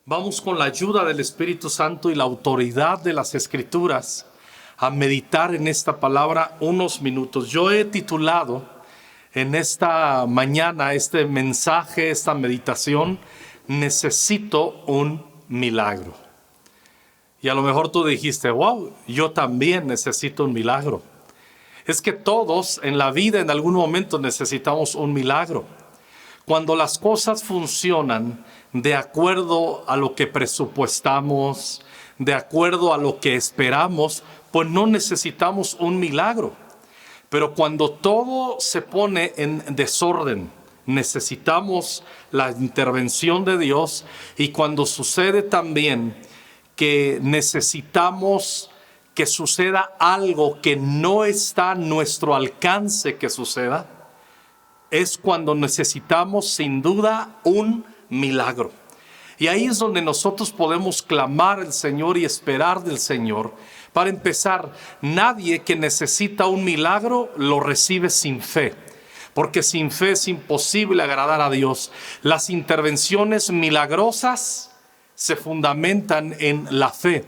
Vamos con la ayuda del Espíritu Santo y la autoridad de las Escrituras a meditar en esta palabra unos minutos. Yo he titulado en esta mañana este mensaje, esta meditación, necesito un milagro. Y a lo mejor tú dijiste, wow, yo también necesito un milagro. Es que todos en la vida en algún momento necesitamos un milagro. Cuando las cosas funcionan de acuerdo a lo que presupuestamos, de acuerdo a lo que esperamos, pues no necesitamos un milagro. Pero cuando todo se pone en desorden, necesitamos la intervención de Dios. Y cuando sucede también que necesitamos que suceda algo que no está a nuestro alcance que suceda, es cuando necesitamos sin duda un milagro. Y ahí es donde nosotros podemos clamar al Señor y esperar del Señor. Para empezar, nadie que necesita un milagro lo recibe sin fe, porque sin fe es imposible agradar a Dios. Las intervenciones milagrosas se fundamentan en la fe.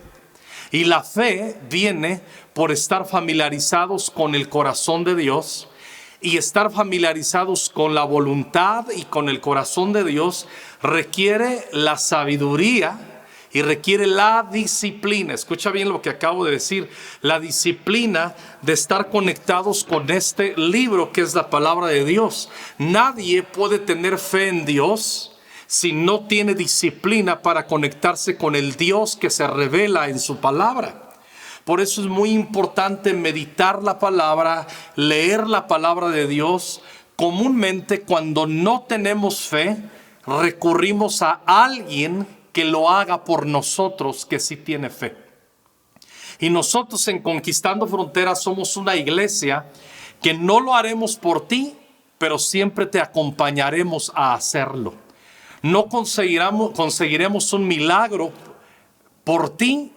Y la fe viene por estar familiarizados con el corazón de Dios. Y estar familiarizados con la voluntad y con el corazón de Dios requiere la sabiduría y requiere la disciplina. Escucha bien lo que acabo de decir. La disciplina de estar conectados con este libro que es la palabra de Dios. Nadie puede tener fe en Dios si no tiene disciplina para conectarse con el Dios que se revela en su palabra. Por eso es muy importante meditar la palabra, leer la palabra de Dios. Comúnmente cuando no tenemos fe, recurrimos a alguien que lo haga por nosotros, que sí tiene fe. Y nosotros en Conquistando Fronteras somos una iglesia que no lo haremos por ti, pero siempre te acompañaremos a hacerlo. No conseguiremos un milagro por ti,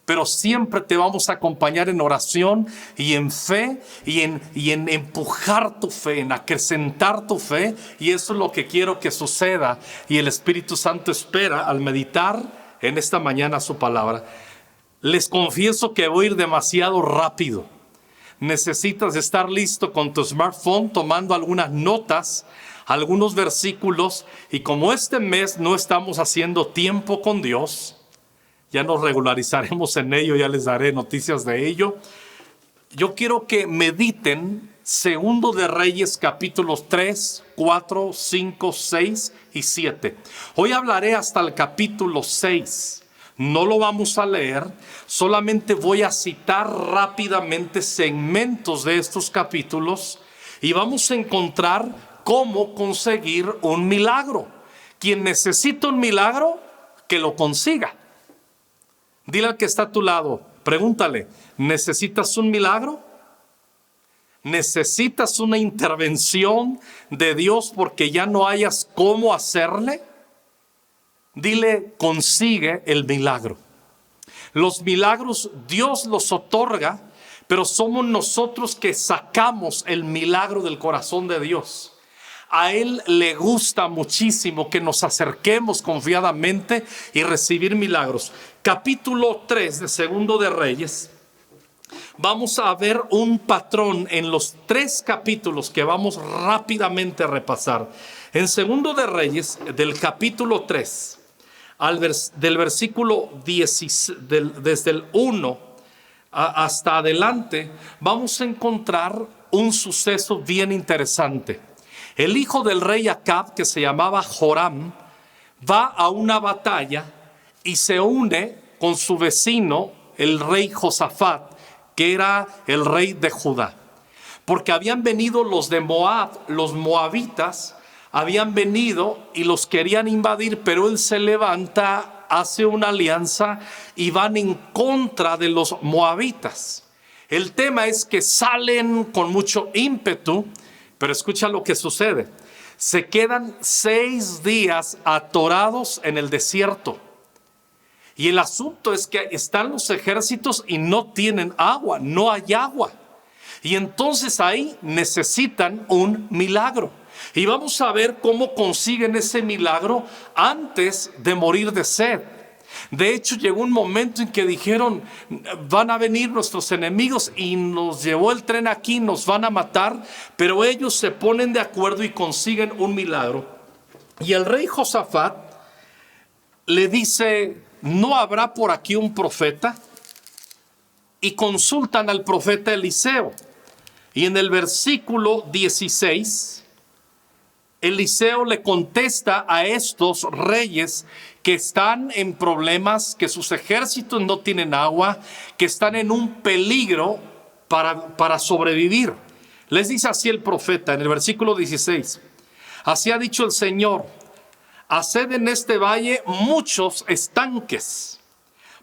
pero siempre te vamos a acompañar en oración y en fe y en empujar tu fe, en acrecentar tu fe. Y eso es lo que quiero que suceda. Y el Espíritu Santo espera al meditar en esta mañana su palabra. Les confieso que voy a ir demasiado rápido. Necesitas estar listo con tu smartphone tomando algunas notas, algunos versículos. Y como este mes no estamos haciendo tiempo con Dios, ya nos regularizaremos en ello, ya les daré noticias de ello. Yo quiero que mediten Segundo de Reyes capítulos 3, 4, 5, 6 y 7. Hoy hablaré hasta el capítulo 6. No lo vamos a leer, solamente voy a citar rápidamente segmentos de estos capítulos y vamos a encontrar cómo conseguir un milagro. Quien necesita un milagro, que lo consiga. Dile al que está a tu lado, pregúntale, ¿necesitas un milagro? ¿Necesitas una intervención de Dios porque ya no hayas cómo hacerle? Dile, consigue el milagro. Los milagros Dios los otorga, pero somos nosotros que sacamos el milagro del corazón de Dios. A Él le gusta muchísimo que nos acerquemos confiadamente y recibir milagros. Capítulo 3 de Segundo de Reyes. Vamos a ver un patrón en los 3 capítulos que vamos rápidamente a repasar. En Segundo de Reyes, del capítulo 3, del versículo 10, desde el 1 hasta adelante, vamos a encontrar un suceso bien interesante. El hijo del rey Acab, que se llamaba Joram, va a una batalla y se une con su vecino, el rey Josafat, que era el rey de Judá. Porque habían venido los de Moab, los moabitas, habían venido y los querían invadir, pero él se levanta, hace una alianza y van en contra de los moabitas. El tema es que salen con mucho ímpetu. Pero escucha lo que sucede. Se quedan 6 días atorados en el desierto. Y el asunto es que están los ejércitos y no tienen agua, no hay agua. Y entonces ahí necesitan un milagro. Y vamos a ver cómo consiguen ese milagro antes de morir de sed. De hecho, llegó un momento en que dijeron, van a venir nuestros enemigos y nos llevó el tren aquí, nos van a matar, pero ellos se ponen de acuerdo y consiguen un milagro. Y el rey Josafat le dice, ¿no habrá por aquí un profeta? Y consultan al profeta Eliseo. Y en el versículo 16, Eliseo le contesta a estos reyes que están en problemas, que sus ejércitos no tienen agua, que están en un peligro para sobrevivir. Les dice así el profeta en el versículo 16. Así ha dicho el Señor, haced en este valle muchos estanques,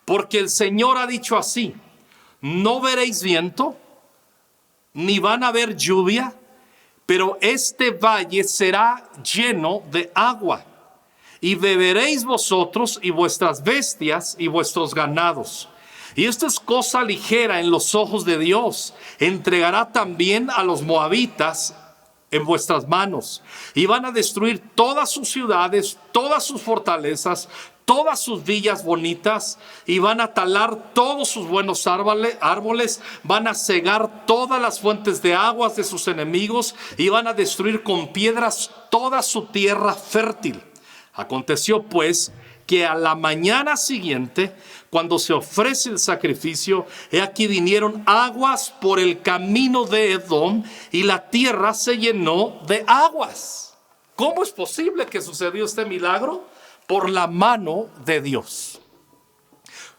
porque el Señor ha dicho así, no veréis viento, ni van a haber lluvia, pero este valle será lleno de agua, y beberéis vosotros y vuestras bestias y vuestros ganados. Y esto es cosa ligera en los ojos de Dios. Entregará también a los moabitas en vuestras manos, y van a destruir todas sus ciudades, todas sus fortalezas, todas sus villas bonitas, y van a talar todos sus buenos árboles, van a cegar todas las fuentes de aguas de sus enemigos, y van a destruir con piedras toda su tierra fértil. Aconteció pues que a la mañana siguiente, cuando se ofrece el sacrificio, he aquí vinieron aguas por el camino de Edom, y la tierra se llenó de aguas. ¿Cómo es posible que sucedió este milagro? Por la mano de Dios.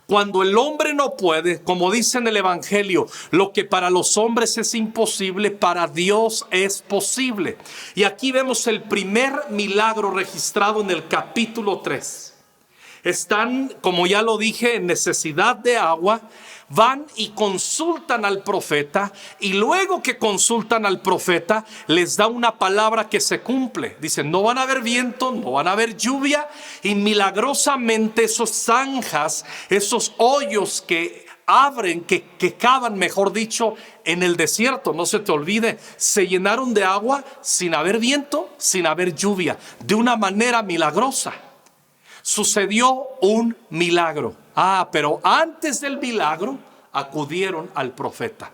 Cuando el hombre no puede, como dice en el Evangelio, lo que para los hombres es imposible, para Dios es posible. Y aquí vemos el primer milagro registrado en el capítulo 3. Están, como ya lo dije, en necesidad de agua. Van y consultan al profeta, y luego que consultan al profeta les da una palabra que se cumple. Dicen, no van a haber viento, no van a haber lluvia, y milagrosamente esos zanjas, esos hoyos que abren, que cavan, mejor dicho, en el desierto, no se te olvide, se llenaron de agua sin haber viento, sin haber lluvia, de una manera milagrosa. Sucedió un milagro. Pero antes del milagro acudieron al profeta.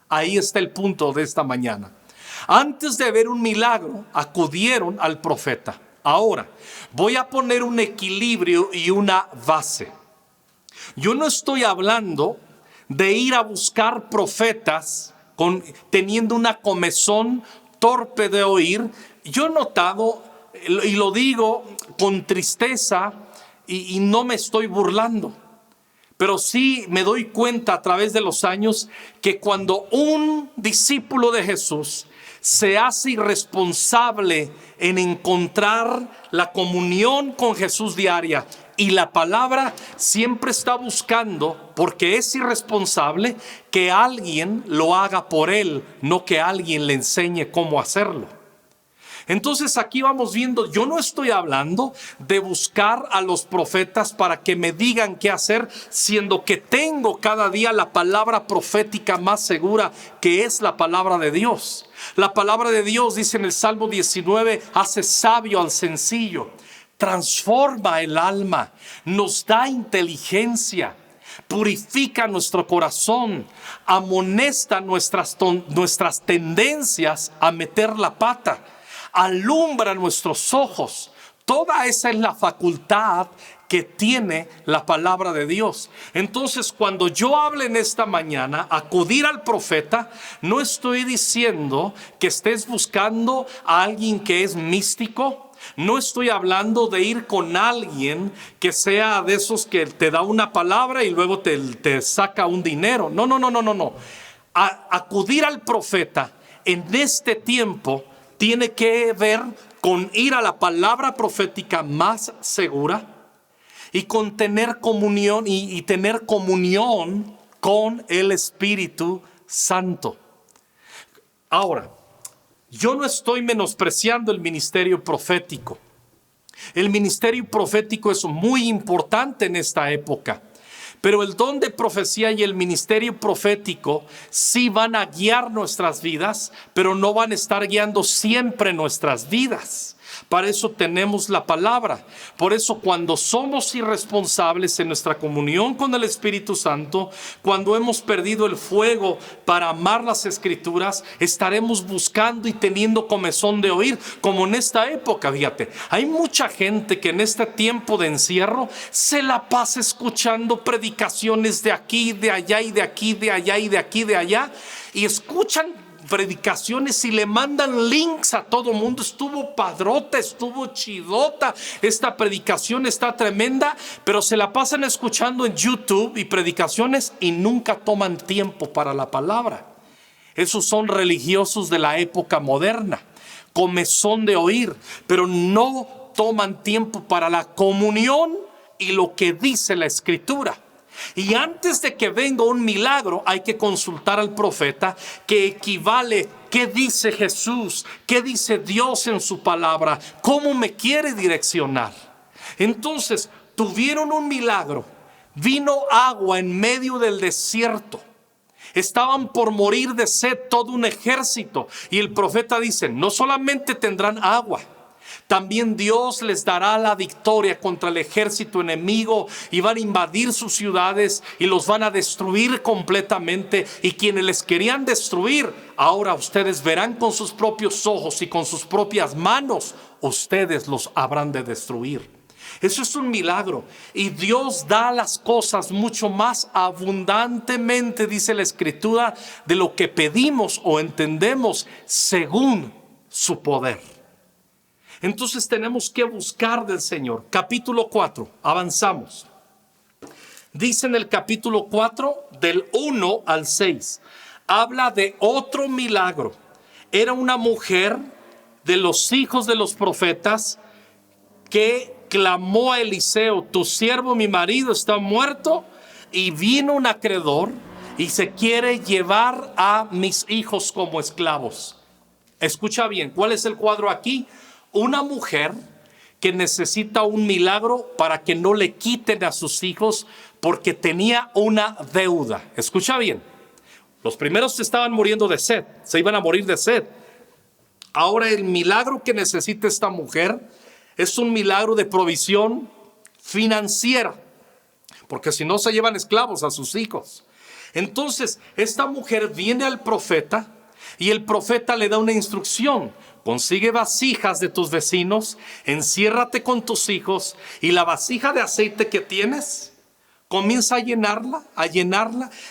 Ahí está el punto de esta mañana. Antes de ver un milagro, acudieron al profeta. Ahora, voy a poner un equilibrio y una base. Yo no estoy hablando de ir a buscar profetas teniendo una comezón torpe de oír. Yo he notado, y lo digo con tristeza, y no me estoy burlando, pero sí me doy cuenta a través de los años que cuando un discípulo de Jesús se hace irresponsable en encontrar la comunión con Jesús diaria y la palabra, siempre está buscando, porque es irresponsable, que alguien lo haga por él, no que alguien le enseñe cómo hacerlo. Entonces aquí vamos viendo, yo no estoy hablando de buscar a los profetas para que me digan qué hacer, siendo que tengo cada día la palabra profética más segura, que es la palabra de Dios. La palabra de Dios, dice en el Salmo 19, hace sabio al sencillo, transforma el alma, nos da inteligencia, purifica nuestro corazón, amonesta nuestras tendencias a meter la pata, alumbra nuestros ojos. Toda esa es la facultad que tiene la palabra de Dios. Entonces, cuando yo hable en esta mañana, acudir al profeta, no estoy diciendo que estés buscando a alguien que es místico. No estoy hablando de ir con alguien que sea de esos que te da una palabra y luego te saca un dinero. No. Acudir al profeta en este tiempo tiene que ver con ir a la palabra profética más segura y con tener comunión y tener comunión con el Espíritu Santo. Ahora, yo no estoy menospreciando el ministerio profético. El ministerio profético es muy importante en esta época. Pero el don de profecía y el ministerio profético sí van a guiar nuestras vidas, pero no van a estar guiando siempre nuestras vidas. Para eso tenemos la palabra. Por eso cuando somos irresponsables en nuestra comunión con el Espíritu Santo, cuando hemos perdido el fuego para amar las Escrituras, estaremos buscando y teniendo comezón de oír, como en esta época. Fíjate, hay mucha gente que en este tiempo de encierro se la pasa escuchando predicaciones de aquí, de allá y de aquí, de allá y de aquí, de allá, y escuchan predicaciones y le mandan links a todo mundo. Estuvo padrota, estuvo chidota, esta predicación está tremenda, pero se la pasan escuchando en YouTube y predicaciones y nunca toman tiempo para la palabra. Esos son religiosos de la época moderna, comezón de oír, pero no toman tiempo para la comunión y lo que dice la Escritura. Y antes de que venga un milagro, hay que consultar al profeta, que equivale, qué dice Jesús, qué dice Dios en su palabra, cómo me quiere direccionar. Entonces, tuvieron un milagro, vino agua en medio del desierto. Estaban por morir de sed todo un ejército. Y el profeta dice, no solamente tendrán agua, también Dios les dará la victoria contra el ejército enemigo y van a invadir sus ciudades y los van a destruir completamente. Y quienes les querían destruir, ahora ustedes verán con sus propios ojos y con sus propias manos, ustedes los habrán de destruir. Eso es un milagro. Y Dios da las cosas mucho más abundantemente, dice la Escritura, de lo que pedimos o entendemos según su poder. Entonces tenemos que buscar del Señor. Capítulo 4, avanzamos. Dice en el capítulo 4, del 1 al 6, habla de otro milagro. Era una mujer de los hijos de los profetas que clamó a Eliseo, tu siervo, mi marido, está muerto, y vino un acreedor y se quiere llevar a mis hijos como esclavos. Escucha bien, ¿cuál es el cuadro aquí? Una mujer que necesita un milagro para que no le quiten a sus hijos porque tenía una deuda. Escucha bien, los primeros se estaban muriendo de sed, se iban a morir de sed. Ahora el milagro que necesita esta mujer es un milagro de provisión financiera, porque si no se llevan esclavos a sus hijos. Entonces esta mujer viene al profeta y el profeta le da una instrucción. Consigue vasijas de tus vecinos, enciérrate con tus hijos y la vasija de aceite que tienes, comienza a llenarla.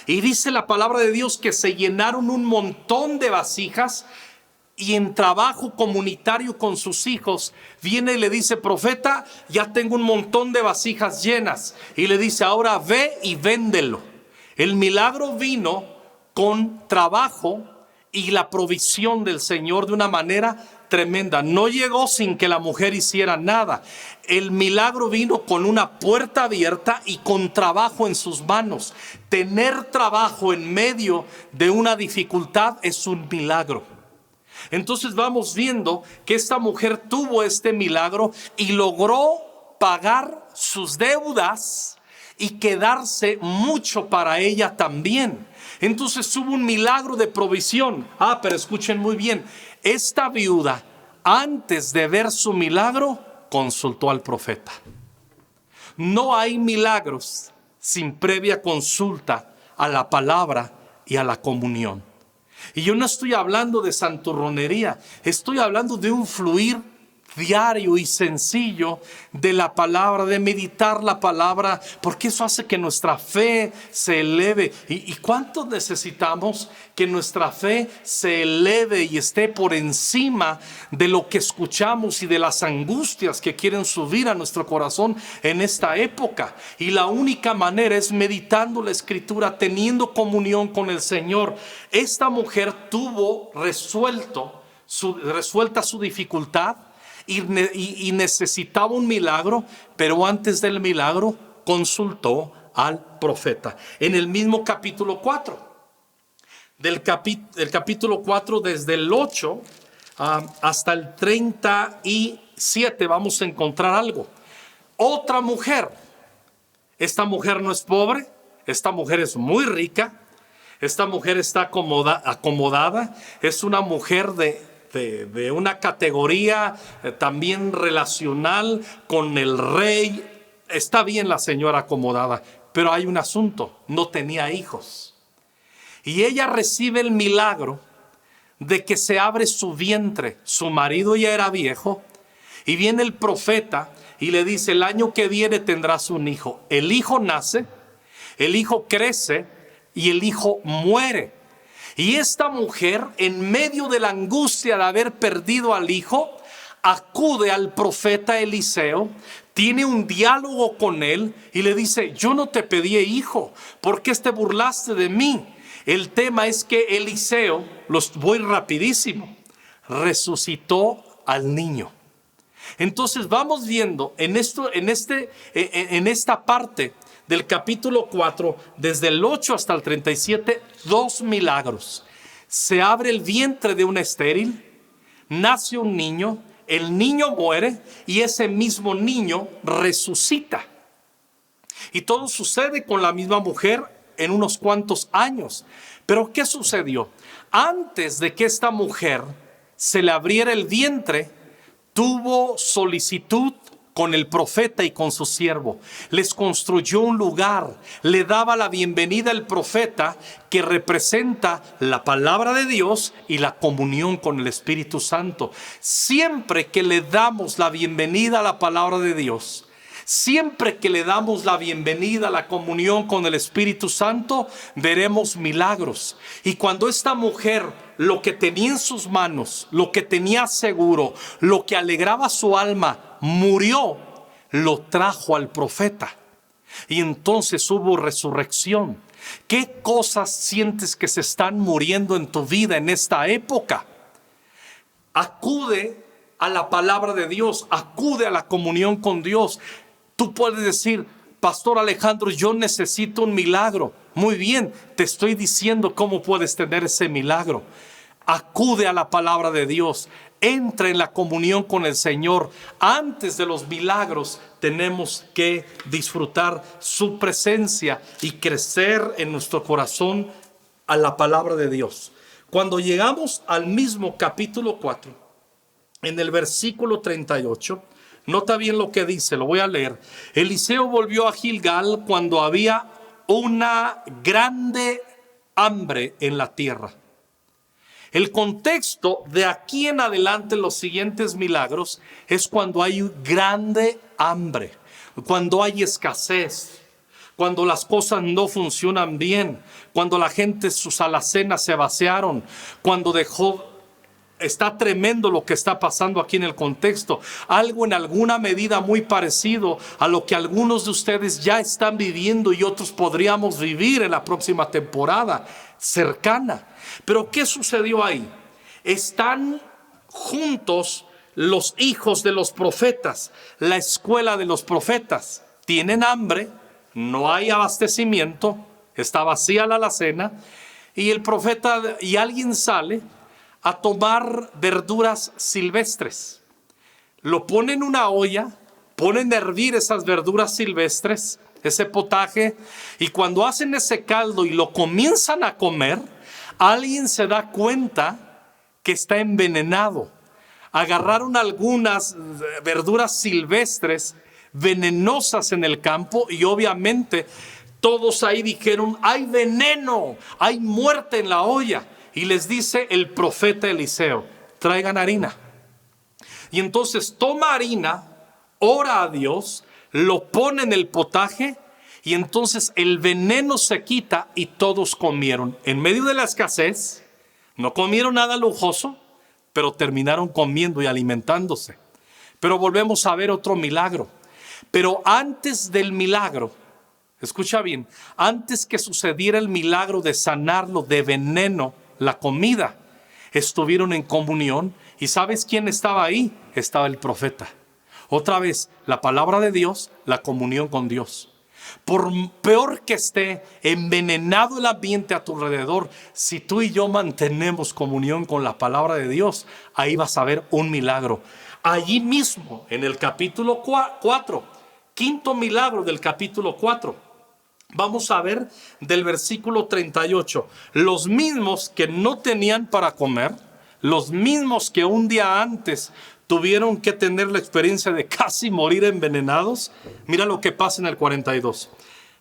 Y dice la palabra de Dios que se llenaron un montón de vasijas. Y en trabajo comunitario con sus hijos, viene y le dice, profeta, ya tengo un montón de vasijas llenas. Y le dice, ahora ve y véndelo. El milagro vino con trabajo y la provisión del Señor de una manera tremenda. No llegó sin que la mujer hiciera nada. El milagro vino con una puerta abierta y con trabajo en sus manos. Tener trabajo en medio de una dificultad es un milagro. Entonces vamos viendo que esta mujer tuvo este milagro y logró pagar sus deudas y quedarse mucho para ella también. Entonces hubo un milagro de provisión. Pero escuchen muy bien, esta viuda, antes de ver su milagro, consultó al profeta. No hay milagros sin previa consulta a la palabra y a la comunión. Y yo no estoy hablando de santurronería, estoy hablando de un fluir diario y sencillo de la palabra, de meditar la palabra, porque eso hace que nuestra fe se eleve. ¿Y cuánto necesitamos que nuestra fe se eleve y esté por encima de lo que escuchamos y de las angustias que quieren subir a nuestro corazón en esta época? Y la única manera es meditando la Escritura, teniendo comunión con el Señor. Esta mujer tuvo resuelta su dificultad y necesitaba un milagro, pero antes del milagro consultó al profeta. En el mismo capítulo 4, del capítulo 4 desde el 8 hasta el 37 vamos a encontrar algo. Otra mujer, esta mujer no es pobre, esta mujer es muy rica, esta mujer está acomodada, es una mujer de una categoría también relacional con el rey. Está bien la señora acomodada, pero hay un asunto: no tenía hijos. Y ella recibe el milagro de que se abre su vientre. Su marido ya era viejo, y viene el profeta y le dice: el año que viene tendrás un hijo. El hijo nace, el hijo crece y el hijo muere. Y esta mujer, en medio de la angustia de haber perdido al hijo, acude al profeta Eliseo, tiene un diálogo con él y le dice: yo no te pedí hijo, ¿por qué te burlaste de mí? El tema es que Eliseo, los voy rapidísimo, resucitó al niño. Entonces vamos viendo en esta parte del capítulo 4, desde el 8 hasta el 37, 2 milagros. Se abre el vientre de una estéril, nace un niño, el niño muere y ese mismo niño resucita. Y todo sucede con la misma mujer en unos cuantos años. Pero ¿qué sucedió? Antes de que esta mujer se le abriera el vientre, tuvo solicitud con el profeta y con su siervo. Les construyó un lugar, le daba la bienvenida al profeta, que representa la palabra de Dios y la comunión con el Espíritu Santo. Siempre que le damos la bienvenida a la palabra de Dios, siempre que le damos la bienvenida a la comunión con el Espíritu Santo, veremos milagros. Y cuando esta mujer, lo que tenía en sus manos, lo que tenía seguro, lo que alegraba su alma, murió, lo trajo al profeta. Y entonces hubo resurrección. ¿Qué cosas sientes que se están muriendo en tu vida en esta época? Acude a la palabra de Dios, acude a la comunión con Dios. Tú puedes decir: Pastor Alejandro, yo necesito un milagro. Muy bien, te estoy diciendo cómo puedes tener ese milagro. Acude a la palabra de Dios, entra en la comunión con el Señor. Antes de los milagros tenemos que disfrutar su presencia y crecer en nuestro corazón a la palabra de Dios. Cuando llegamos al mismo capítulo 4, en el versículo 38, nota bien lo que dice, lo voy a leer. Eliseo volvió a Gilgal cuando había una grande hambre en la tierra. El contexto de aquí en adelante, los siguientes milagros, es cuando hay grande hambre, cuando hay escasez, cuando las cosas no funcionan bien, cuando la gente, sus alacenas se vaciaron, cuando está tremendo lo que está pasando aquí en el contexto. Algo en alguna medida muy parecido a lo que algunos de ustedes ya están viviendo y otros podríamos vivir en la próxima temporada cercana. Pero ¿qué sucedió ahí? Están juntos los hijos de los profetas, la escuela de los profetas. Tienen hambre, no hay abastecimiento, está vacía la alacena, y el profeta y alguien sale a tomar verduras silvestres. Lo ponen en una olla, ponen a hervir esas verduras silvestres, ese potaje, y cuando hacen ese caldo y lo comienzan a comer, alguien se da cuenta que está envenenado. Agarraron algunas verduras silvestres venenosas en el campo y obviamente todos ahí dijeron: hay veneno, hay muerte en la olla. Y les dice el profeta Eliseo: traigan harina. Y entonces toma harina, ora a Dios, lo pone en el potaje y entonces el veneno se quita y todos comieron. En medio de la escasez, no comieron nada lujoso, pero terminaron comiendo y alimentándose. Pero volvemos a ver otro milagro. Pero antes del milagro, escucha bien, antes que sucediera el milagro de sanarlo de veneno, la comida, estuvieron en comunión. ¿Y sabes quién estaba ahí? Estaba el profeta. Otra vez, la palabra de Dios, la comunión con Dios. Por peor que esté envenenado el ambiente a tu alrededor, si tú y yo mantenemos comunión con la palabra de Dios, ahí vas a ver un milagro. Allí mismo, en el capítulo 4, quinto milagro del capítulo 4, Vamos a ver del versículo 38. Los mismos que no tenían para comer, los mismos que un día antes tuvieron que tener la experiencia de casi morir envenenados. Mira lo que pasa en el 42.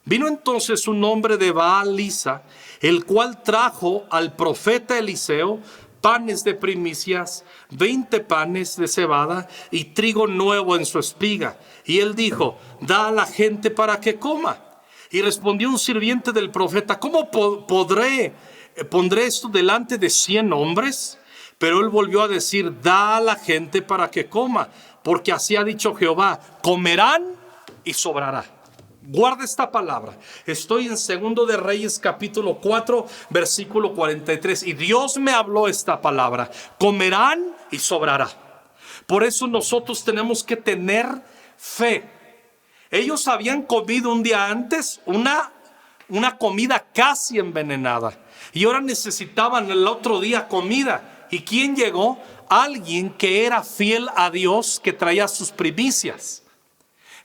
Vino entonces un hombre de Baal-Lisa, el cual trajo al profeta Eliseo panes de primicias, 20 panes de cebada y trigo nuevo en su espiga. Y él dijo: da a la gente para que coma. Y respondió un sirviente del profeta: ¿cómo pondré esto delante de 100 hombres? Pero él volvió a decir: da a la gente para que coma, porque así ha dicho Jehová: comerán y sobrará. Guarda esta palabra. Estoy en 2 de Reyes capítulo 4 versículo 43, y Dios me habló esta palabra: comerán y sobrará. Por eso nosotros tenemos que tener fe. Ellos habían comido un día antes una comida casi envenenada, y ahora necesitaban el otro día comida. ¿Y quién llegó? Alguien que era fiel a Dios, que traía sus primicias.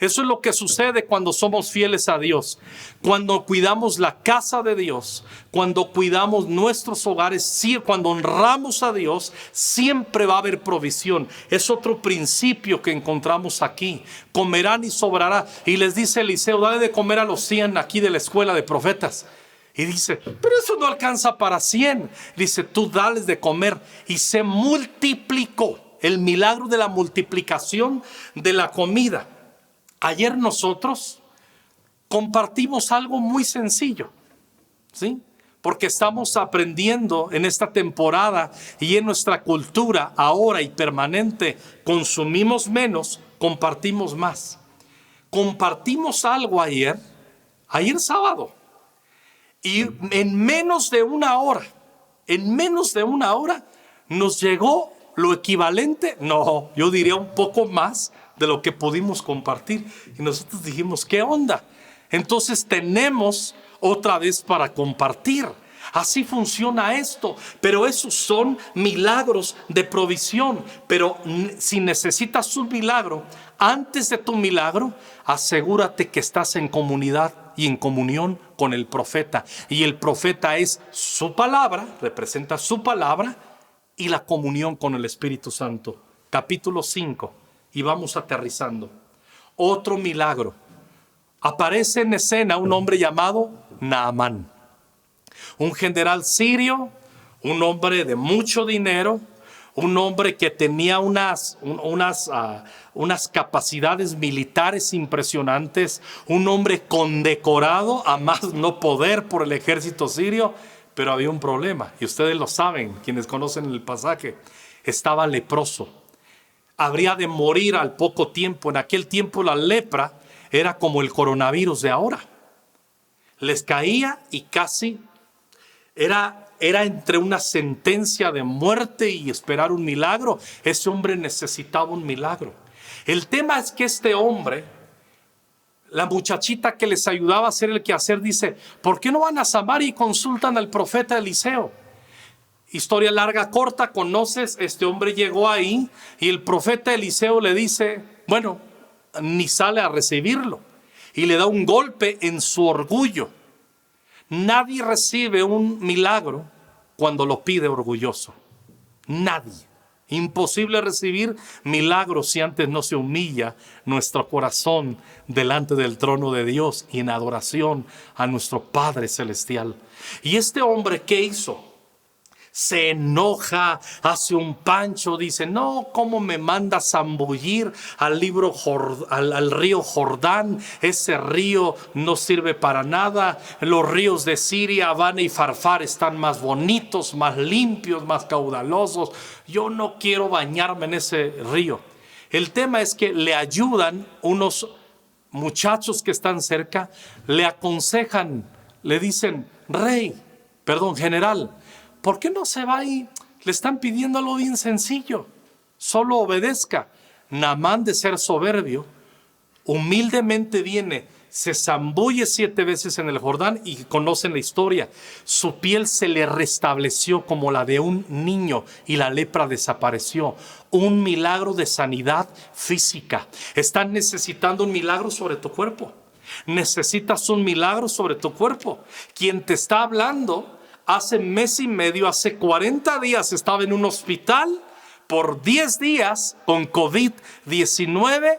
Eso es lo que sucede cuando somos fieles a Dios, cuando cuidamos la casa de Dios, cuando cuidamos nuestros hogares, cuando honramos a Dios, siempre va a haber provisión. Es otro principio que encontramos aquí: comerán y sobrará. Y les dice Eliseo: dale de comer a los 100 aquí de la escuela de profetas. Y dice: pero eso no alcanza para 100. Dice: tú dales de comer. Y se multiplicó. El milagro de la multiplicación de la comida. Ayer nosotros compartimos algo muy sencillo, ¿sí? Porque estamos aprendiendo en esta temporada y en nuestra cultura ahora y permanente: consumimos menos, compartimos más. Compartimos algo ayer sábado, y en menos de una hora nos llegó lo equivalente, no, yo diría un poco más de lo que pudimos compartir. Y nosotros dijimos: ¿qué onda? Entonces tenemos otra vez para compartir. Así funciona esto. Pero esos son milagros de provisión. Pero si necesitas un milagro, antes de tu milagro, asegúrate que estás en comunidad y en comunión con el profeta. Y el profeta es su palabra, representa su palabra y la comunión con el Espíritu Santo. Capítulo 5. Y vamos aterrizando. Otro milagro. Aparece en escena un hombre llamado Naamán. Un general sirio, un hombre de mucho dinero, un hombre que tenía unas capacidades militares impresionantes, un hombre condecorado a más no poder por el ejército sirio. Pero había un problema, y ustedes lo saben, quienes conocen el pasaje: estaba leproso. Habría de morir al poco tiempo. En aquel tiempo la lepra era como el coronavirus de ahora. Les caía y casi era entre una sentencia de muerte y esperar un milagro. Ese hombre necesitaba un milagro. El tema es que este hombre, la muchachita que les ayudaba a hacer el quehacer, dice: ¿por qué no van a Samaria y consultan al profeta Eliseo? Historia larga, corta, conoces, este hombre llegó ahí y el profeta Eliseo le dice, bueno, ni sale a recibirlo, y le da un golpe en su orgullo. Nadie recibe un milagro cuando lo pide orgulloso. Nadie. Imposible recibir milagros si antes no se humilla nuestro corazón delante del trono de Dios y en adoración a nuestro Padre Celestial. Y este hombre, ¿qué hizo? Se enoja, hace un pancho, dice: no, ¿cómo me manda zambullir al río Jordán? Ese río no sirve para nada. Los ríos de Siria, Abana y Farfar están más bonitos, más limpios, más caudalosos. Yo no quiero bañarme en ese río. El tema es que le ayudan unos muchachos que están cerca, le aconsejan, le dicen: general, ¿por qué no se va ahí? Le están pidiendo algo bien sencillo. Solo obedezca. Naamán, de ser soberbio, humildemente viene, se zambulle 7 veces en el Jordán, y conocen la historia. Su piel se le restableció como la de un niño y la lepra desapareció. Un milagro de sanidad física. Están necesitando un milagro sobre tu cuerpo. Necesitas un milagro sobre tu cuerpo. Quien te está hablando, hace mes y medio, hace 40 días estaba en un hospital por 10 días con COVID-19.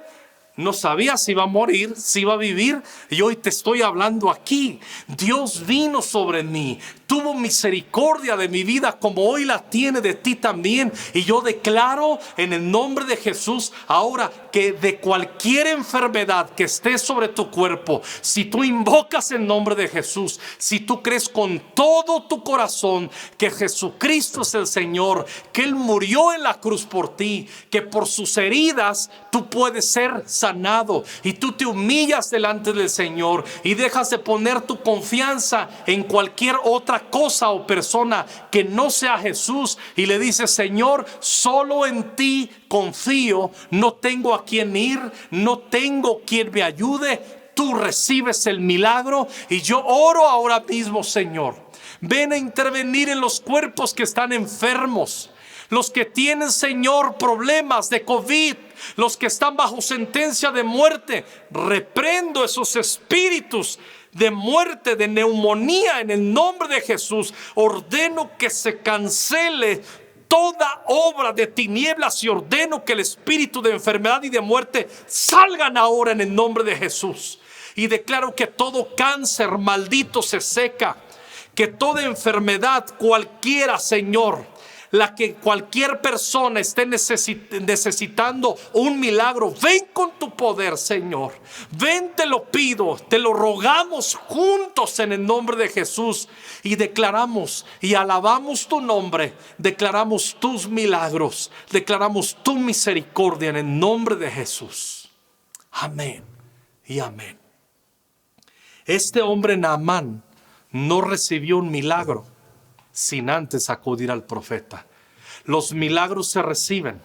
No sabía si iba a morir, si iba a vivir, y hoy te estoy hablando aquí. Dios vino sobre mí, tuvo misericordia de mi vida como hoy la tiene de ti también. Y yo declaro en el nombre de Jesús ahora que de cualquier enfermedad que esté sobre tu cuerpo, si tú invocas el nombre de Jesús, si tú crees con todo tu corazón que Jesucristo es el Señor, que Él murió en la cruz por ti, que por sus heridas tú puedes ser sanado, y tú te humillas delante del Señor y dejas de poner tu confianza en cualquier otra cosa o persona que no sea Jesús, y le dices: Señor, solo en ti confío, no tengo a quién ir, no tengo quien me ayude. Tú recibes el milagro, y yo oro ahora mismo: Señor, ven a intervenir en los cuerpos que están enfermos, los que tienen, Señor, problemas de COVID, los que están bajo sentencia de muerte. Reprendo esos espíritus de muerte, de neumonía, en el nombre de Jesús. Ordeno que se cancele toda obra de tinieblas, y ordeno que el espíritu de enfermedad y de muerte salgan ahora en el nombre de Jesús. Y declaro que todo cáncer maldito se seca, que toda enfermedad cualquiera, Señor, la que cualquier persona esté necesitando un milagro, ven con tu poder, Señor. Ven, te lo pido, te lo rogamos juntos en el nombre de Jesús, y declaramos y alabamos tu nombre, declaramos tus milagros, declaramos tu misericordia en el nombre de Jesús. Amén y amén. Este hombre Naamán no recibió un milagro sin antes acudir al profeta. Los milagros se reciben,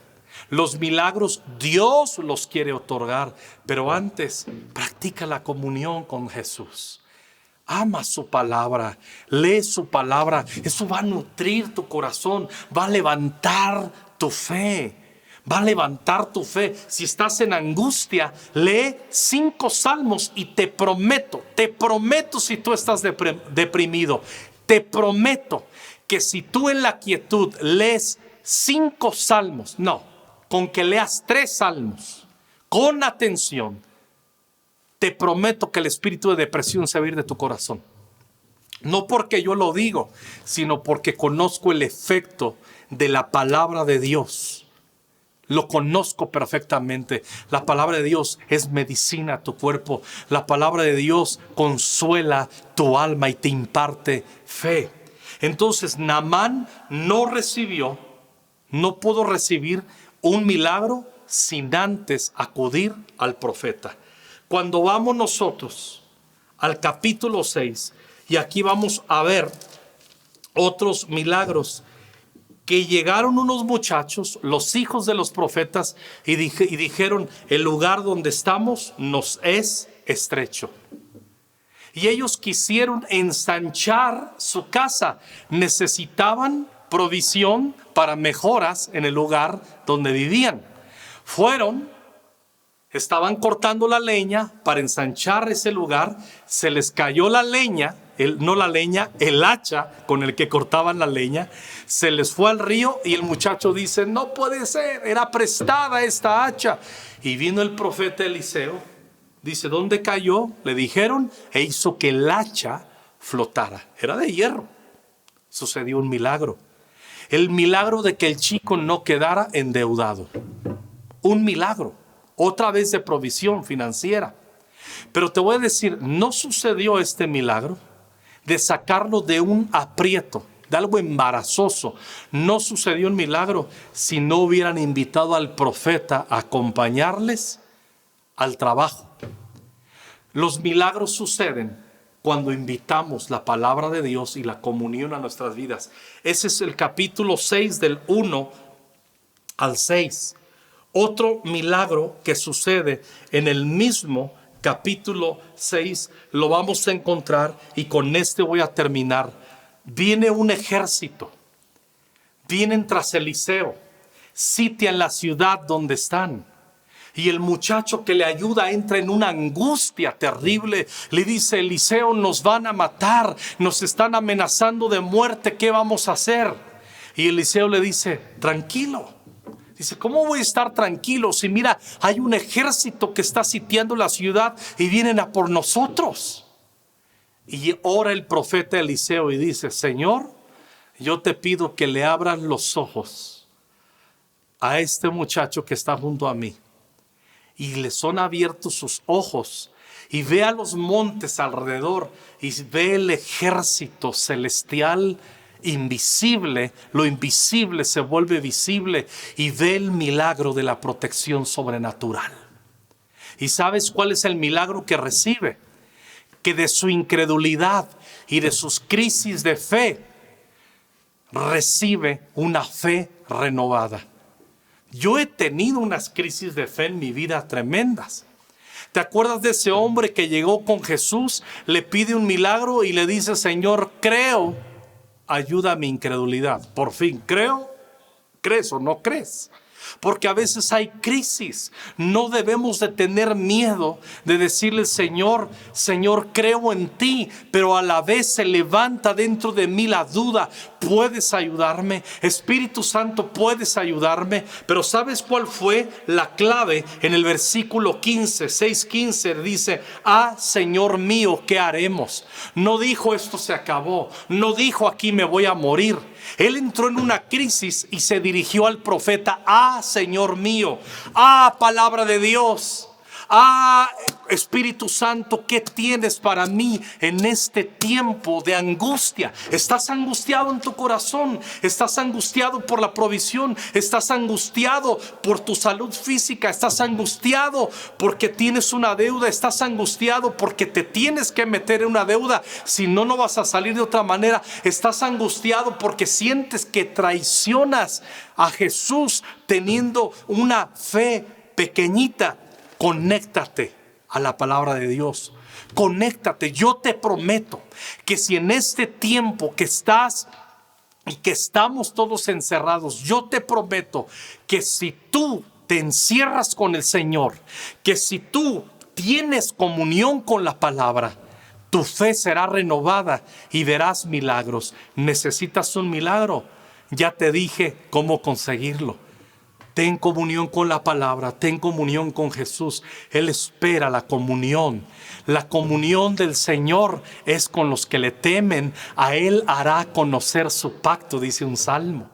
los milagros Dios los quiere otorgar, pero antes practica la comunión con Jesús. Ama su palabra, lee su palabra. Eso va a nutrir tu corazón, va a levantar tu fe. Va a levantar tu fe. Si estás en angustia, lee 5 salmos, y te prometo, si tú estás deprimido, te prometo que si tú en la quietud lees 5 salmos, no, con que leas 3 salmos, con atención, te prometo que el espíritu de depresión se va a ir de tu corazón. No porque yo lo digo, sino porque conozco el efecto de la palabra de Dios. Lo conozco perfectamente. La palabra de Dios es medicina a tu cuerpo. La palabra de Dios consuela tu alma y te imparte fe. Entonces Naamán no pudo recibir un milagro sin antes acudir al profeta. Cuando vamos nosotros al capítulo 6, y aquí vamos a ver otros milagros, que llegaron unos muchachos, los hijos de los profetas, y dijeron: el lugar donde estamos nos es estrecho. Y ellos quisieron ensanchar su casa. Necesitaban provisión para mejoras en el lugar donde vivían. Estaban cortando la leña para ensanchar ese lugar. Se les cayó la leña, el hacha con el que cortaban la leña. Se les fue al río, y el muchacho dice: no puede ser, era prestada esta hacha. Y vino el profeta Eliseo, dice: ¿dónde cayó? Le dijeron, e hizo que el hacha flotara. Era de hierro. Sucedió un milagro. El milagro de que el chico no quedara endeudado. Un milagro. Otra vez de provisión financiera. Pero te voy a decir, no sucedió este milagro de sacarlo de un aprieto, de algo embarazoso. No sucedió un milagro si no hubieran invitado al profeta a acompañarles al trabajo. Los milagros suceden cuando invitamos la palabra de Dios y la comunión a nuestras vidas. Ese es el capítulo 6 del 1 al 6. Otro milagro que sucede en el mismo capítulo 6 lo vamos a encontrar, y con este voy a terminar. Viene un ejército, vienen tras Eliseo, sitian la ciudad donde están. Y el muchacho que le ayuda entra en una angustia terrible. Le dice: Eliseo, nos van a matar, nos están amenazando de muerte, ¿qué vamos a hacer? Y Eliseo le dice: tranquilo. Dice: ¿cómo voy a estar tranquilo si mira, hay un ejército que está sitiando la ciudad y vienen a por nosotros? Y ora el profeta Eliseo y dice: Señor, yo te pido que le abran los ojos a este muchacho que está junto a mí. Y le son abiertos sus ojos y ve a los montes alrededor y ve el ejército celestial invisible. Lo invisible se vuelve visible y ve el milagro de la protección sobrenatural. ¿Y sabes cuál es el milagro que recibe? Que de su incredulidad y de sus crisis de fe recibe una fe renovada. Yo he tenido unas crisis de fe en mi vida tremendas. ¿Te acuerdas de ese hombre que llegó con Jesús, le pide un milagro y le dice: Señor, creo, ayuda a mi incredulidad? Por fin, creo. ¿Crees o no crees? Porque a veces hay crisis. No debemos de tener miedo de decirle: Señor, Señor, creo en ti, pero a la vez se levanta dentro de mí la duda. ¿Puedes ayudarme? Espíritu Santo, ¿puedes ayudarme? Pero ¿sabes cuál fue la clave? En el versículo 6:15 dice: Señor mío, ¿qué haremos? No dijo: esto se acabó. No dijo: aquí me voy a morir. Él entró en una crisis y se dirigió al profeta: Señor mío, palabra de Dios, Espíritu Santo, ¿qué tienes para mí en este tiempo de angustia? ¿Estás angustiado en tu corazón? ¿Estás angustiado por la provisión? ¿Estás angustiado por tu salud física? ¿Estás angustiado porque tienes una deuda? ¿Estás angustiado porque te tienes que meter en una deuda? Si no, no vas a salir de otra manera. ¿Estás angustiado porque sientes que traicionas a Jesús teniendo una fe pequeñita? Conéctate a la palabra de Dios. Conéctate. Yo te prometo que si en este tiempo que estás y que estamos todos encerrados, yo te prometo que si tú te encierras con el Señor, que si tú tienes comunión con la palabra, tu fe será renovada y verás milagros. ¿Necesitas un milagro? Ya te dije cómo conseguirlo. Ten comunión con la palabra, ten comunión con Jesús. Él espera la comunión. La comunión del Señor es con los que le temen. A Él hará conocer su pacto, dice un salmo.